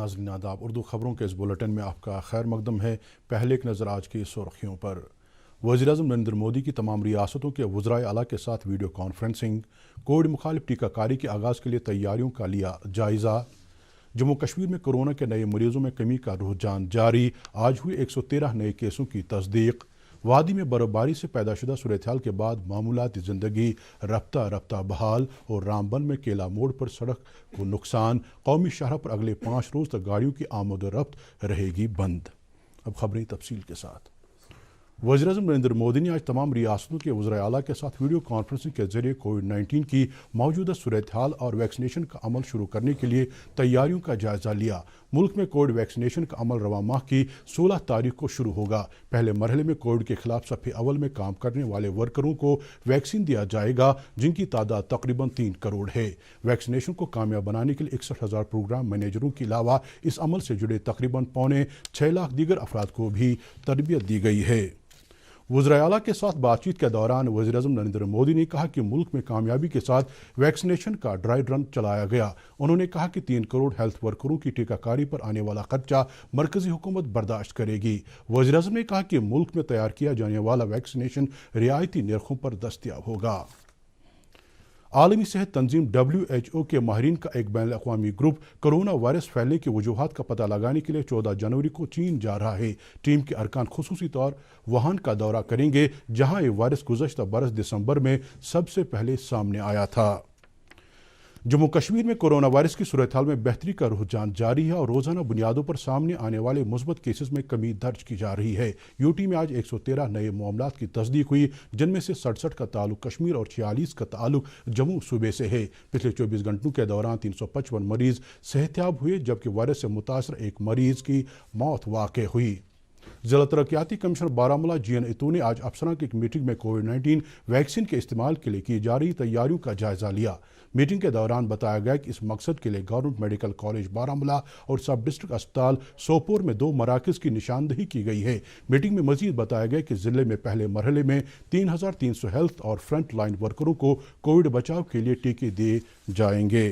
ناظرین آداب، اردو خبروں کے اس بلیٹن میں آپ کا خیر مقدم ہے۔ پہلے ایک نظر آج کی سرخیوں پر۔ وزیر اعظم نریندر مودی کی تمام ریاستوں کے وزرائے اعلیٰ کے ساتھ ویڈیو کانفرنسنگ۔ کووڈ مخالف ٹیکہ کاری کے آغاز کے لیے تیاریوں کا لیا جائزہ۔ جموں کشمیر میں کورونا کے نئے مریضوں میں کمی کا رجحان جاری، آج ہوئے 113 نئے کیسوں کی تصدیق۔ وادی میں برف باری سے پیدا شدہ صورتحال کے بعد معمولاتی زندگی رفتہ رفتہ بحال، اور رامبن میں کیلا موڑ پر سڑک کو نقصان۔ قومی شاہراہ پر اگلے 5 روز تک گاڑیوں کی آمد و رفت رہے گی بند۔ اب خبریں تفصیل کے ساتھ۔ وزیر اعظم نریندر مودی نے آج تمام ریاستوں کے وزرائے اعلیٰ کے ساتھ ویڈیو کانفرنسنگ کے ذریعے کووڈ-19 کی موجودہ صورتحال اور ویکسینیشن کا عمل شروع کرنے کے لیے تیاریوں کا جائزہ لیا۔ ملک میں کووڈ ویکسینیشن کا عمل رواں ماہ کی 16 تاریخ کو شروع ہوگا۔ پہلے مرحلے میں کووڈ کے خلاف صف اول میں کام کرنے والے ورکروں کو ویکسین دیا جائے گا، جن کی تعداد تقریباً 3 کروڑ ہے۔ ویکسینیشن کو کامیاب بنانے کے لیے 61,000 پروگرام مینیجروں کے علاوہ اس عمل سے جڑے تقریباً 6.25 لاکھ دیگر افراد کو بھی تربیت دی گئی ہے۔ وزرائے اعلیٰ کے ساتھ بات چیت کے دوران وزیر اعظم نریندر مودی نے کہا کہ ملک میں کامیابی کے ساتھ ویکسینیشن کا ڈرائی رن چلایا گیا۔ انہوں نے کہا کہ 3 کروڑ ہیلتھ ورکروں کی ٹیکہ کاری پر آنے والا خرچہ مرکزی حکومت برداشت کرے گی۔ وزیر اعظم نے کہا کہ ملک میں تیار کیا جانے والا ویکسینیشن رعایتی نرخوں پر دستیاب ہوگا۔ عالمی صحت تنظیم WHO کے ماہرین کا ایک بین الاقوامی گروپ کرونا وائرس پھیلنے کی وجوہات کا پتہ لگانے کے لیے 14 جنوری کو چین جا رہا ہے۔ ٹیم کے ارکان خصوصی طور ووہان کا دورہ کریں گے، جہاں یہ وائرس گزشتہ برس دسمبر میں سب سے پہلے سامنے آیا تھا۔ جموں کشمیر میں کورونا وائرس کی صورتحال میں بہتری کا رجحان جاری ہے، اور روزانہ بنیادوں پر سامنے آنے والے مثبت کیسز میں کمی درج کی جا رہی ہے۔ UT میں آج 113 نئے معاملات کی تصدیق ہوئی، جن میں سے 67 کا تعلق کشمیر اور 46 کا تعلق جموں صوبے سے ہے۔ پچھلے 24 گھنٹوں کے دوران 355 مریض صحتیاب ہوئے، جبکہ وائرس سے متاثر ایک مریض کی موت واقع ہوئی۔ ضلع ترقیاتی کمشنر بارہمولہ GN اتو نے آج افسران کی ایک میٹنگ میں کووڈ-19 ویکسین کے استعمال کے لیے کی جا رہی تیاریوں کا جائزہ لیا۔ میٹنگ کے دوران بتایا گیا کہ اس مقصد کے لیے گورنمنٹ میڈیکل کالج بارہمولہ اور سب ڈسٹرکٹ اسپتال سوپور میں 2 مراکز کی نشاندہی کی گئی ہے۔ میٹنگ میں مزید بتایا گیا کہ ضلع میں پہلے مرحلے میں 3,300 ہیلتھ اور فرنٹ لائن ورکروں کو کووڈ بچاؤ کے لیے ٹیکے دیے جائیں گے۔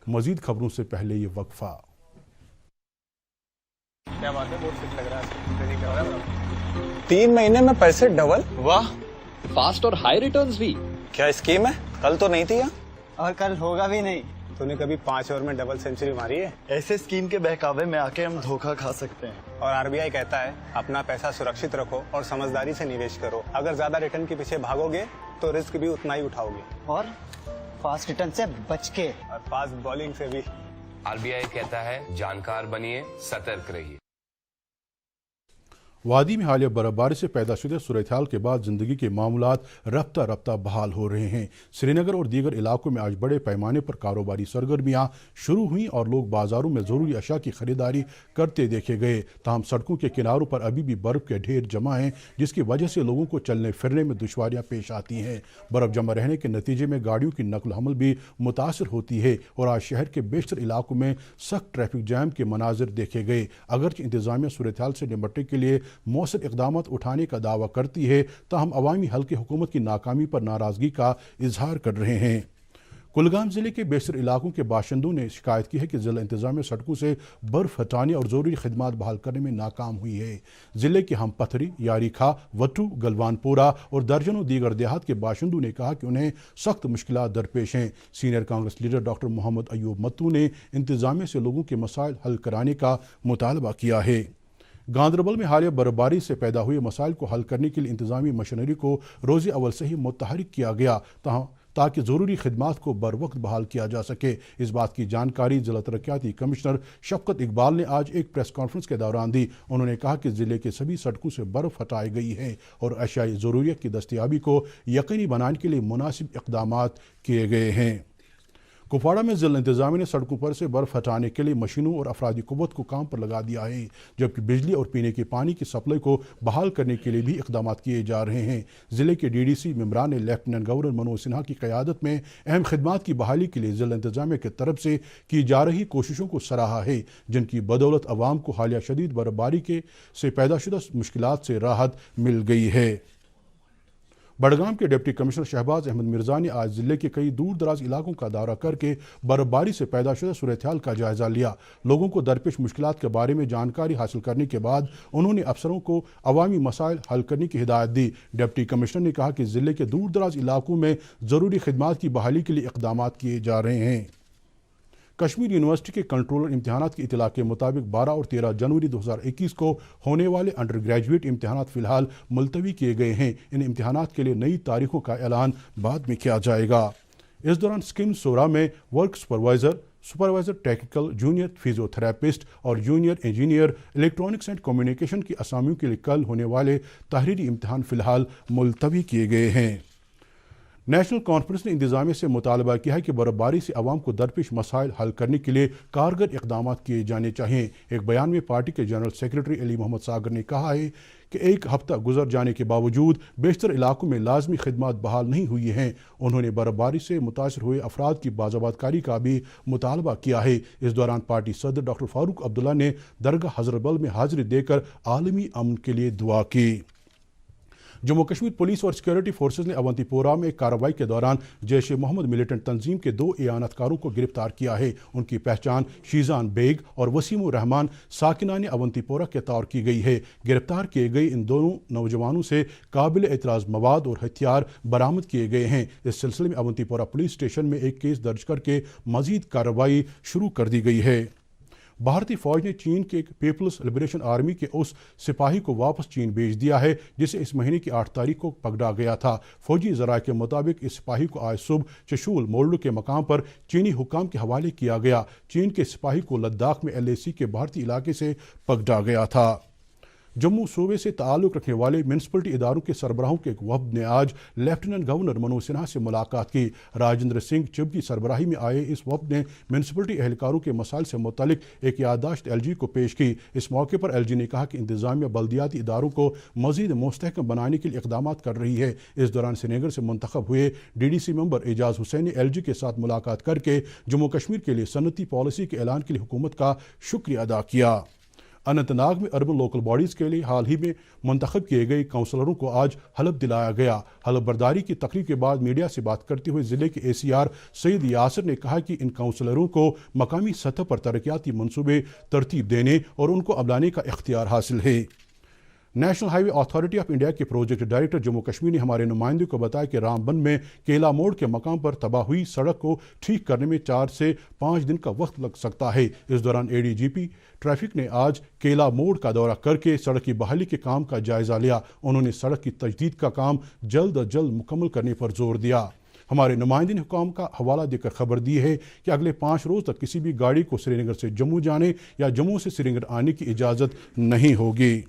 مزید خبروں سے پہلے یہ وقفہ۔ کیا بات ہے، بہت فٹ لگ رہا ہے۔ 3 مہینے میں پیسے ڈبل؟ واہ، فاسٹ اور ہائی ریٹرنز بھی۔ کیا اسکیم ہے؟ کل تو نہیں تھی یہاں، اور کل ہوگا بھی نہیں۔ تو نے کبھی 5 اوور میں ڈبل سینچری ماری ہے؟ ایسے اسکیم کے بہکاوے میں آ کے ہم دھوکہ کھا سکتے ہیں۔ اور RBI کہتا ہے اپنا پیسہ سرکشت رکھو اور سمجھداری سے نویش کرو۔ اگر زیادہ ریٹرن کے پیچھے بھاگو گے تو رسک بھی اتنا ہی اٹھاؤ گے، اور فاسٹ ریٹرن سے بچ کے، اور فاسٹ بالنگ سے بھی۔ RBI کہتا ہے جانکار بنیے، سترک رہیے۔ وادی میں حالیہ برف باری سے پیدا شدہ صورتحال کے بعد زندگی کے معاملات رفتہ رفتہ بحال ہو رہے ہیں۔ سری نگر اور دیگر علاقوں میں آج بڑے پیمانے پر کاروباری سرگرمیاں شروع ہوئیں، اور لوگ بازاروں میں ضروری اشیاء کی خریداری کرتے دیکھے گئے۔ تاہم سڑکوں کے کناروں پر ابھی بھی برف کے ڈھیر جمع ہیں، جس کی وجہ سے لوگوں کو چلنے پھرنے میں دشواریاں پیش آتی ہیں۔ برف جمع رہنے کے نتیجے میں گاڑیوں کی نقل و حمل بھی متاثر ہوتی ہے، اور آج شہر کے بیشتر علاقوں میں سخت ٹریفک جام کے مناظر دیکھے گئے۔ اگرچہ انتظامیہ صورتحال سے نمٹنے کے لیے مؤثر اقدامات اٹھانے کا دعویٰ کرتی ہے، تاہم عوامی حلقے حکومت کی ناکامی پر ناراضگی کا اظہار کر رہے ہیں۔ کلگام ضلع کے بیشتر علاقوں کے باشندوں نے شکایت کی ہے کہ ضلع انتظامیہ سڑکوں سے برف ہٹانے اور ضروری خدمات بحال کرنے میں ناکام ہوئی ہے۔ ضلع کے ہم پتھری، یاری کھا، وٹو، گلوان پورہ اور درجنوں دیگر دیہات کے باشندوں نے کہا کہ انہیں سخت مشکلات درپیش ہیں۔ سینئر کانگریس لیڈر ڈاکٹر محمد ایوب متو نے انتظامیہ سے لوگوں کے مسائل حل کرانے کا مطالبہ کیا ہے۔ گاندربل میں حالیہ برف باری سے پیدا ہوئے مسائل کو حل کرنے کے لیے انتظامی مشینری کو روز اول سے ہی متحرک کیا گیا تاکہ ضروری خدمات کو بروقت بحال کیا جا سکے۔ اس بات کی جانکاری ضلع ترقیاتی کمشنر شفقت اقبال نے آج ایک پریس کانفرنس کے دوران دی۔ انہوں نے کہا کہ ضلع کے سبھی سڑکوں سے برف ہٹائی گئی ہے، اور اشیائی ضروریات کی دستیابی کو یقینی بنانے کے لیے مناسب اقدامات کیے گئے ہیں۔ کپواڑہ میں ضلع انتظامیہ نے سڑکوں پر سے برف ہٹانے کے لیے مشینوں اور افرادی قوت کو کام پر لگا دیا ہے، جبکہ بجلی اور پینے کے پانی کی سپلائی کو بحال کرنے کے لیے بھی اقدامات کیے جا رہے ہیں۔ ضلع کے DDC ممبران نے لیفٹیننٹ گورنر منوج سنہا کی قیادت میں اہم خدمات کی بحالی کے لیے ضلع انتظامیہ کی طرف سے کی جا رہی کوششوں کو سراہا ہے، جن کی بدولت عوام کو حالیہ شدید برف باری سے پیدا شدہ مشکلات سے راحت مل گئی ہے۔ بڑگام کے ڈپٹی کمشنر شہباز احمد مرزا نے آج ضلع کے کئی دور دراز علاقوں کا دورہ کر کے برفباری سے پیدا شدہ صورتحال کا جائزہ لیا۔ لوگوں کو درپیش مشکلات کے بارے میں جانکاری حاصل کرنے کے بعد انہوں نے افسروں کو عوامی مسائل حل کرنے کی ہدایت دی۔ ڈپٹی کمشنر نے کہا کہ ضلع کے دور دراز علاقوں میں ضروری خدمات کی بحالی کے لیے اقدامات کیے جا رہے ہیں۔ کشمیر یونیورسٹی کے کنٹرولر امتحانات کی اطلاع کے مطابق 12 اور 13 جنوری 2021 کو ہونے والے انڈر گریجویٹ امتحانات فی الحال ملتوی کیے گئے ہیں۔ ان امتحانات کے لیے نئی تاریخوں کا اعلان بعد میں کیا جائے گا۔ اس دوران اسکیم سورا میں work supervisor technical, junior physiotherapist اور junior engineer electronics and communication کی اسامیوں کے لیے کل ہونے والے تحریری امتحان فی الحال ملتوی کیے گئے ہیں۔ نیشنل کانفرنس نے انتظامیہ سے مطالبہ کیا ہے کہ برفباری سے عوام کو درپیش مسائل حل کرنے کے لیے کارگر اقدامات کیے جانے چاہئیں۔ ایک بیان میں پارٹی کے جنرل سیکرٹری علی محمد ساگر نے کہا ہے کہ ایک ہفتہ گزر جانے کے باوجود بیشتر علاقوں میں لازمی خدمات بحال نہیں ہوئی ہیں۔ انہوں نے برفباری سے متاثر ہوئے افراد کی باضابطہ کاری کا بھی مطالبہ کیا ہے۔ اس دوران پارٹی صدر ڈاکٹر فاروق عبداللہ نے درگاہ حضرت بل میں حاضری دے کر عالمی امن کے لیے دعا کی۔ جموں کشمیر پولیس اور سیکورٹی فورسز نے اونتی پورہ میں ایک کارروائی کے دوران جیش محمد ملیٹنٹ تنظیم کے 2 اعانت کاروں کو گرفتار کیا ہے۔ ان کی پہچان شیزان بیگ اور وسیم الرحمان ساکنان اونتی پورہ کے طور کی گئی ہے۔ گرفتار کیے گئے ان دونوں نوجوانوں سے قابل اعتراض مواد اور ہتھیار برآمد کیے گئے ہیں۔ اس سلسلے میں اونتی پورہ پولیس اسٹیشن میں ایک کیس درج کر کے مزید کارروائی شروع کر دی گئی ہے۔ بھارتی فوج نے چین کے پیپلز لبریشن آرمی کے اس سپاہی کو واپس چین بھیج دیا ہے جسے اس مہینے کی 8 تاریخ کو پکڑا گیا تھا۔ فوجی ذرائع کے مطابق اس سپاہی کو آج صبح چشول مولڈو کے مقام پر چینی حکام کے حوالے کیا گیا۔ چین کے سپاہی کو لداخ میں LAC کے بھارتی علاقے سے پکڑا گیا تھا۔ جموں صوبے سے تعلق رکھنے والے میونسپلٹی اداروں کے سربراہوں کے ایک وفد نے آج لیفٹیننٹ گورنر منوج سنہا سے ملاقات کی۔ راجندر سنگھ چب کی سربراہی میں آئے اس وفد نے میونسپلٹی اہلکاروں کے مسائل سے متعلق ایک یادداشت LG کو پیش کی۔ اس موقع پر LG نے کہا کہ انتظامیہ بلدیاتی اداروں کو مزید مستحکم بنانے کے لیے اقدامات کر رہی ہے۔ اس دوران سری نگر سے منتخب ہوئے DDC ممبر اعجاز حسین نے LG کے ساتھ ملاقات کر کے جموں کشمیر کے لیے صنعتی پالیسی کے اعلان کے لیے حکومت کا شکریہ ادا کیا۔ اننت ناگ میں اربن لوکل باڈیز کے لیے حال ہی میں منتخب کیے گئے کونسلروں کو آج حلف دلایا گیا۔ حلف برداری کی تقریب کے بعد میڈیا سے بات کرتے ہوئے ضلع کے ACR سید یاسر نے کہا کہ ان کونسلروں کو مقامی سطح پر ترقیاتی منصوبے ترتیب دینے اور ان کو اپنانے کا اختیار حاصل ہے۔ National high way authority of India کے پروجیکٹ ڈائریکٹر جموں کشمیر نے ہمارے نمائندے کو بتایا کہ رام بن میں کیلا موڑ کے مقام پر تباہ ہوئی سڑک کو ٹھیک کرنے میں 4 سے 5 دن کا وقت لگ سکتا ہے۔ اس دوران ADGP ٹریفک نے آج کیلا موڑ کا دورہ کر کے سڑک کی بحالی کے کام کا جائزہ لیا۔ انہوں نے سڑک کی تجدید کا کام جلد از جلد مکمل کرنے پر زور دیا۔ ہمارے نمائندے نے حکام کا حوالہ دے کر خبر دی ہے کہ اگلے 5 روز تک کسی بھی گاڑی کو سری نگر سے جموں جانے یا جموں سے سری نگر آنے کی اجازت نہیں ہوگی۔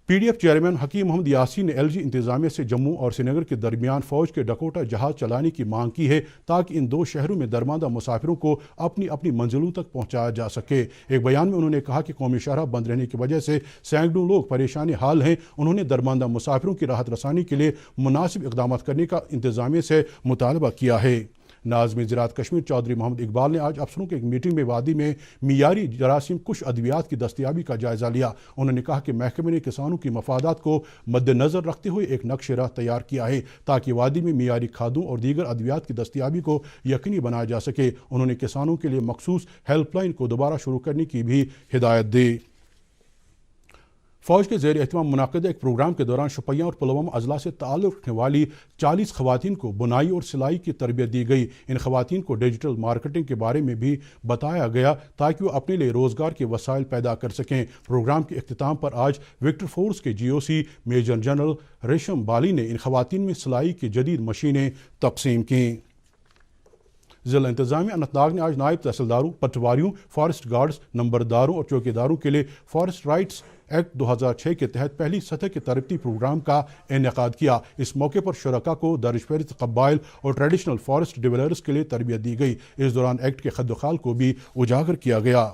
PDF چیئرمین حکیم محمد یاسین نے LG انتظامیہ سے جموں اور سری نگر کے درمیان فوج کے ڈکوٹا جہاز چلانے کی مانگ کی ہے تاکہ ان 2 شہروں میں درماندہ مسافروں کو اپنی اپنی منزلوں تک پہنچایا جا سکے۔ ایک بیان میں انہوں نے کہا کہ قومی شاہراہ بند رہنے کی وجہ سے سینکڑوں لوگ پریشان حال ہیں۔ انہوں نے درماندہ مسافروں کی راحت رسانی کے لیے مناسب اقدامات کرنے کا انتظامیہ سے مطالبہ کیا ہے۔ ناظم زراعت کشمیر چودھری محمد اقبال نے آج افسروں کی ایک میٹنگ میں وادی میں معیاری جراثیم کش ادویات کی دستیابی کا جائزہ لیا۔ انہوں نے کہا کہ محکمے نے کسانوں کی مفادات کو مد نظر رکھتے ہوئے ایک نقشہ راہ تیار کیا ہے تاکہ وادی میں معیاری کھادوں اور دیگر ادویات کی دستیابی کو یقینی بنایا جا سکے۔ انہوں نے کسانوں کے لیے مخصوص ہیلپ لائن کو دوبارہ شروع کرنے کی بھی ہدایت دی۔ فوج کے زیر اہتمام منعقدہ ایک پروگرام کے دوران شوپیاں اور پلوامہ اضلاع سے تعلق رکھنے والی 40 خواتین کو بنائی اور سلائی کی تربیت دی گئی۔ ان خواتین کو ڈیجیٹل مارکیٹنگ کے بارے میں بھی بتایا گیا تاکہ وہ اپنے لیے روزگار کے وسائل پیدا کر سکیں۔ پروگرام کے اختتام پر آج وکٹر فورس کے GOC میجر جنرل ریشم بالی نے ان خواتین میں سلائی کی جدید مشینیں تقسیم کیں۔ ضلع انتظامیہ اننت ناگ نے آج نائب تحصیلداروں، پٹواریوں، فارسٹ گارڈز، نمبرداروں اور چوکیداروں کے لیے فارسٹ رائٹس ایکٹ 2006 کے تحت پہلی سطح کے تربیتی پروگرام کا انعقاد کیا۔ اس موقع پر شرکاء کو درج فہرست قبائل اور ٹریڈیشنل فارسٹ ڈیولپرز کے لیے تربیت دی گئی۔ اس دوران ایکٹ کے خد و خال کو بھی اجاگر کیا گیا۔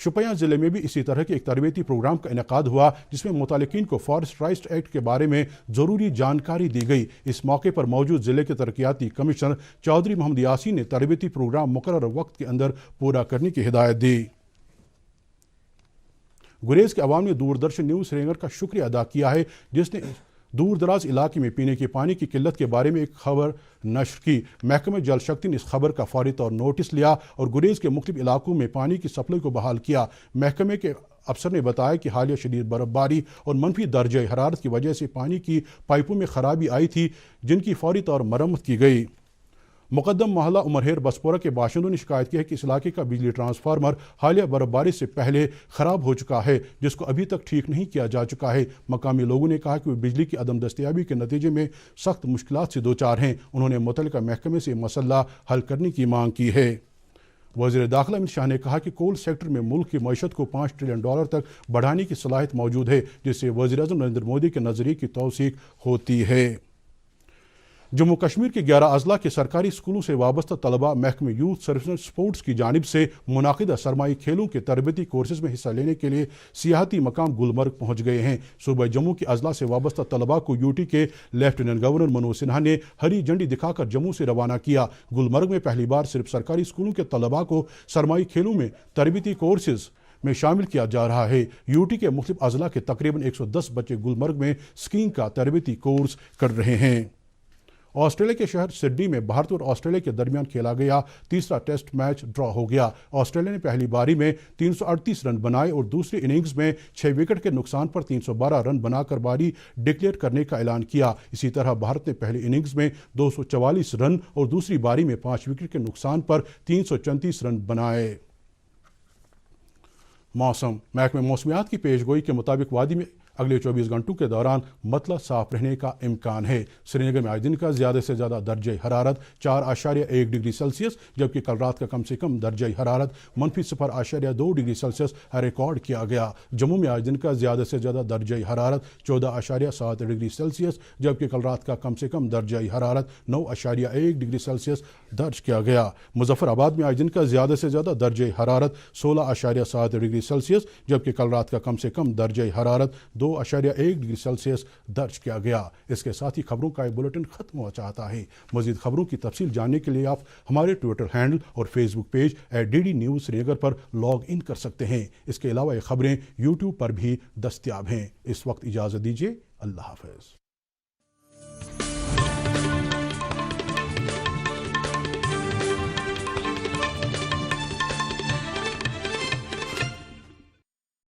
شوپیاں ضلع میں بھی اسی طرح کے ایک تربیتی پروگرام کا انعقاد ہوا جس میں متعلقین کو فارسٹ رائٹس ایکٹ کے بارے میں ضروری جانکاری دی گئی۔ اس موقع پر موجود ضلع کے ترقیاتی کمشنر چودھری محمد یاسین نے تربیتی پروگرام مقررہ وقت کے اندر پورا کرنے کی ہدایت دی۔ گریز کے عوام نے دوردرشن نیوز سری نگر کا شکریہ ادا کیا ہے جس نے دور دراز علاقے میں پینے کے پانی کی قلت کے بارے میں ایک خبر نشر کی۔ محکمہ جل شکتی نے اس خبر کا فوری طور نوٹس لیا اور گریز کے مختلف علاقوں میں پانی کی سپلائی کو بحال کیا۔ محکمے کے افسر نے بتایا کہ حالیہ شدید برف باری اور منفی درجہ حرارت کی وجہ سے پانی کی پائپوں میں خرابی آئی تھی، جن کی فوری طور مرمت کی گئی۔ مقدم محلہ عمرہیر بسپورہ کے باشندوں نے شکایت کی ہے کہ اس علاقے کا بجلی ٹرانسفارمر حالیہ برف باری سے پہلے خراب ہو چکا ہے، جس کو ابھی تک ٹھیک نہیں کیا جا چکا ہے۔ مقامی لوگوں نے کہا کہ وہ بجلی کی عدم دستیابی کے نتیجے میں سخت مشکلات سے دوچار ہیں۔ انہوں نے متعلقہ محکمے سے مسئلہ حل کرنے کی مانگ کی ہے۔ وزیر داخلہ امت شاہ نے کہا کہ کول سیکٹر میں ملک کی معیشت کو $5 ٹریلین تک بڑھانے کی صلاحیت موجود ہے، جس سے وزیر اعظم نریندر مودی کے نظریے کی توثیق ہوتی ہے۔ جموں کشمیر کے 11 اضلاع کے سرکاری اسکولوں سے وابستہ طلباء محکمہ یوتھ سروسز اینڈ سپورٹس کی جانب سے منعقدہ سرمائی کھیلوں کے تربیتی کورسز میں حصہ لینے کے لیے سیاحتی مقام گلمرگ پہنچ گئے ہیں۔ صوبہ جموں کے اضلاع سے وابستہ طلباء کو یوٹی کے لیفٹیننٹ گورنر منوج سنہا نے ہری جھنڈی دکھا کر جموں سے روانہ کیا۔ گلمرگ میں پہلی بار صرف سرکاری اسکولوں کے طلباء کو سرمائی کھیلوں میں تربیتی کورسز میں شامل کیا جا رہا ہے۔ یوٹی کے مختلف اضلاع کے تقریباً 110 بچے گلمرگ میں اسکیئنگ کا تربیتی کورس کر رہے ہیں۔ آسٹریلیا کے شہر سڈنی میں بھارت اور آسٹریلیا کے درمیان کھیلا گیا تیسرا ٹیسٹ میچ ڈرا ہو گیا۔ آسٹریلیا نے پہلی باری میں 338 رن بنائے اور دوسری اننگز میں 6 وکٹ کے نقصان پر 312 رن بنا کر باری ڈکلیئر کرنے کا اعلان کیا۔ اسی طرح بھارت نے پہلی اننگز میں 244 رن اور دوسری باری میں 5 وکٹ کے نقصان پر 334 رن بنائے۔ موسم محکمہ موسمیات کی پیشگوئی کے مطابق وادی میں اگلے 24 گھنٹوں کے دوران مطلع صاف رہنے کا امکان ہے۔ سری نگر میں آج دن کا زیادہ سے زیادہ درجہ حرارت 4.1 ڈگری سیلسیس جبکہ کل رات کا کم سے کم درجہ حرارت -0.2 ڈگری سیلسیس ریکارڈ کیا گیا۔ جموں میں آج دن کا زیادہ سے زیادہ درجہ حرارت 14.7 ڈگری سیلسیس جبکہ کل رات کا کم سے کم درجہ حرارت 9.1 ڈگری سیلسیس درج کیا گیا۔ مظفر آباد میں آج دن کا زیادہ سے زیادہ درجہ حرارت 16.7 ڈگری سیلسیس جبکہ کل رات کا کم سے کم درجہ حرارت 2.1 ڈگری سیلسیس درج کیا گیا۔ اس کے ساتھ ہی خبروں کا یہ بلیٹن ختم ہو چاہتا ہے۔ مزید خبروں کی تفصیل جاننے کے لیے آپ ہمارے ٹویٹر ہینڈل اور Facebook page @DD News Srinagar پر لاگ ان کر سکتے ہیں۔ اس کے علاوہ یہ خبریں یوٹیوب پر بھی دستیاب ہیں۔ اس وقت اجازت دیجیے، اللہ حافظ۔